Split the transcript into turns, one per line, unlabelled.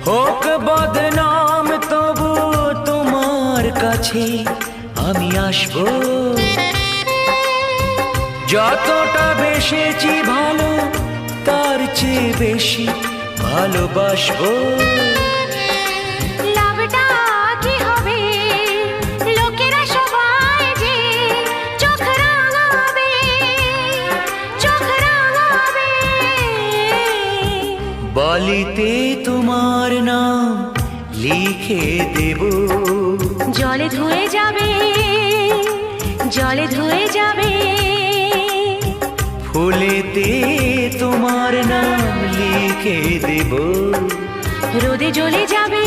হোক বদনাম তবু তোমার কাছে আমি আসবো। যতটা বেসেছি ভালো তার চেয়ে বেশি ভালোবাসবো।
লাভটা কি হবে লোকেরা সবাই যে চোখ রাঙাবে, চোখ রাঙাবে।
বালিতে তোমার নাম লিখে দেব,
জলে ধুয়ে যাবে, জলে ধুয়ে যাবে।
ফুলেতে তোমার নাম লিখে দেব,
রোদে জ্বলে যাবে,